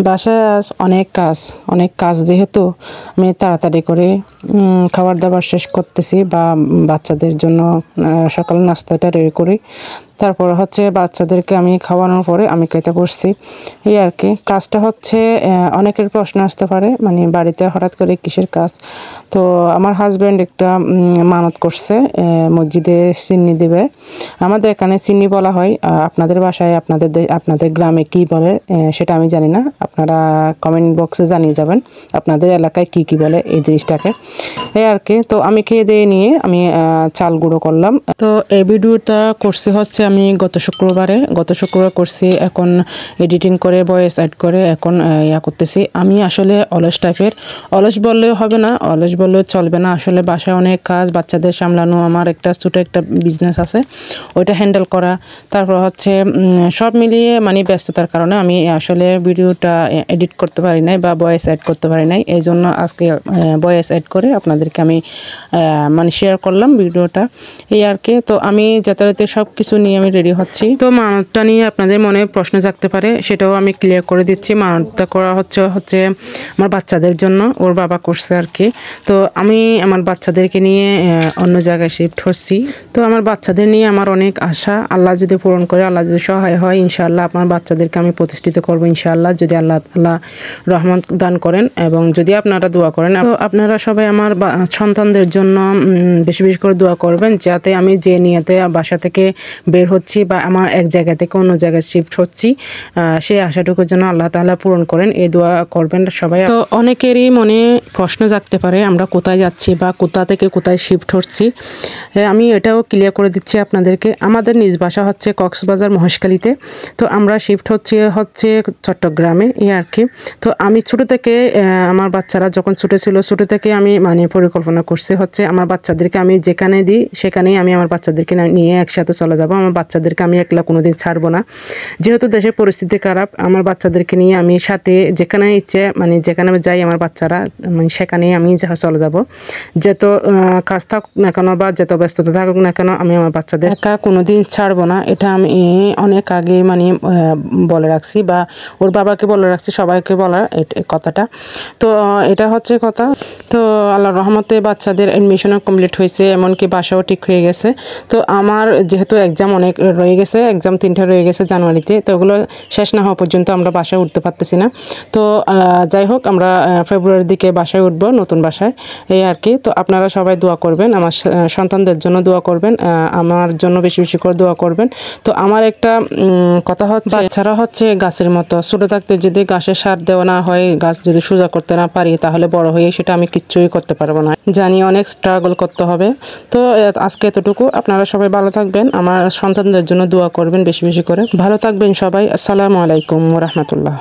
বাসায় আজ অনেক কাজ যেহেতু আমি তাড়াতাড়ি করে খাবার দাবার শেষ করতেছি বা বাচ্চাদের জন্য সকাল নাস্তাটা রেডি করি। তারপর হচ্ছে বাচ্চাদেরকে আমি খাওয়ানোর পরে আমি খেতে বসছি। এই আর কি কাজটা হচ্ছে অনেকের প্রশ্ন আসতে পারে মানে বাড়িতে হঠাৎ করে কিসের কাজ। তো আমার হাজব্যান্ড একটা মানত করছে মসজিদে সিন্নি দিবে। আমাদের এখানে সিন্নি বলা হয়, আপনাদের বাসায় আপনাদের গ্রামে কি বলে সেটা আমি জানি না। আপনারা কমেন্ট বক্সে জানিয়ে যাবেন আপনাদের এলাকায় কি বলে এই জিনিসটাকে। এই আর কি তো আমি খেয়ে দিয়ে নিয়ে আমি চাল গুঁড়ো করলাম। তো এই ভিডিওটা করছি হচ্ছে আমি গত শুক্রবার করছি। এখন এডিটিং করে ভয়েস অ্যাড করে এখন করতেছি। আমি আসলে অলস বললেও হবে না, অলস বললেও চলবে না। আসলে বাসায় অনেক কাজ, বাচ্চাদের সামলানো, আমার ছোট একটা বিজনেস আছে ওইটা হ্যান্ডেল করা, তারপর হচ্ছে সব মিলিয়ে মানে ব্যস্ততার কারণে আমি আসলে ভিডিওটা এডিট করতে পারি নাই বা ভয়েস অ্যাড করতে পারি নাই। এই জন্য আজকে ভয়েস অ্যাড করে আপনাদেরকে আমি মানে শেয়ার করলাম ভিডিওটা। এই আর কি তো আমি যাতায়াতে সব কিছু নিয়ে আমি রেডি হচ্ছি। তো মানতটা নিয়ে আপনাদের মনে প্রশ্ন জাগতে পারে, সেটাও আমি ক্লিয়ার করে দিচ্ছি। মানতটা করা হচ্ছে আমার বাচ্চাদের জন্য, ওর বাবা করছে আর কি। তো আমি আমার বাচ্চাদেরকে নিয়ে অন্য জায়গায় শিফট হচ্ছি। তো আমার বাচ্চাদের নিয়ে আমার অনেক আশা, আল্লাহ যদি পূরণ করে, আল্লাহ যদি সহায় হয়, ইনশাআল্লাহ আমার বাচ্চাদেরকে আমি প্রতিষ্ঠিত করবো ইনশাআল্লাহ, যদি আল্লাহ রহমত দান করেন এবং যদি আপনারা দোয়া করেন। তো আপনারা সবাই আমার সন্তানদের জন্য বেশি বেশি করে দোয়া করবেন, যাতে আমি যে নিয়তে বাসা থেকে বের হচ্ছি বা আমার এক জায়গা থেকে অন্য জায়গায় শিফট হচ্ছি সেই আশাটুকুর জন্য আল্লাহ তাআলা পূরণ করেন, এই দোয়া করবেন সবাই। তো অনেকেরই মনে প্রশ্ন জাগতে পারে আমরা কোথায় যাচ্ছি বা কোথা থেকে কোথায় শিফট হচ্ছি। আমি এটাও ক্লিয়ার করে দিচ্ছি আপনাদেরকে। আমাদের নিজ বাসা হচ্ছে কক্সবাজার মহেশখালীতে। তো আমরা শিফট হচ্ছে চট্টগ্রামে, এই আর কি। তো আমি ছোটো থেকে আমার বাচ্চারা যখন ছোটো ছিল, ছোটো থেকে আমি মানে পরিকল্পনা করছি হচ্ছে আমার বাচ্চাদেরকে আমি যেখানে দিই সেখানেই আমি আমার বাচ্চাদেরকে নিয়ে একসাথে চলে যাব। আমার বাচ্চাদেরকে আমি একলা কোনোদিন ছাড়বো না। যেহেতু দেশের পরিস্থিতি খারাপ, আমার বাচ্চাদেরকে নিয়ে আমি সাথে যেখানে ইচ্ছে মানে যেখানে যাই আমার বাচ্চারা মানে সেখানেই আমি চলে যাব। যত কাজ থাকুক না কেন বা যত ব্যস্ততা থাকুক না কেন, আমি আমার বাচ্চাদের একা কোনোদিন ছাড়বো না। এটা আমি অনেক আগে মানে বলে রাখছি বা ওর বাবাকে বলে রাখছি, সবাইকে বলার কথাটা। তো এটা হচ্ছে কথা। তো আল্লাহর রহমতে বাচ্চাদের অ্যাডমিশনও কমপ্লিট হয়েছে, এমনকি বাসাও ঠিক হয়ে গেছে। তো আমার যেহেতু এক্সাম অনেক রয়ে গেছে, এক্সাম 3টা রয়ে গেছে জানুয়ারিতে, তো ওগুলো শেষ না হওয়া পর্যন্ত আমরা বাসায় উঠতে পারতেছি না। তো যাই হোক আমরা ফেব্রুয়ারির দিকে বাসায় উঠবো, নতুন বাসায়, এই আর কি। তো আপনারা সবাই দোয়া করবেন, আমার সন্তানদের জন্য দোয়া করবেন, আমার জন্য বেশি বেশি করে দোয়া করবেন। তো আমার একটা কথা হচ্ছে, বাচ্চারা হচ্ছে গাছের মতো, ছোটো থাকতে যদি গাছের সার দেওয়া না হয়, গাছ যদি সোজা করতে না পারি, তাহলে বড় হয়ে সেটা আমি কিচ্ছুই করতে পারবো না। জানি অনেক স্ট্রাগল করতে হবে। তো আজকে এতটুকু। আপনারা সবাই ভালো থাকবেন, আমার সন্তানদের জন্য দোয়া করবেন বেশি বেশি করে। ভালো থাকবেন সবাই। আসসালামু আলাইকুম ওয়া রাহমাতুল্লাহ।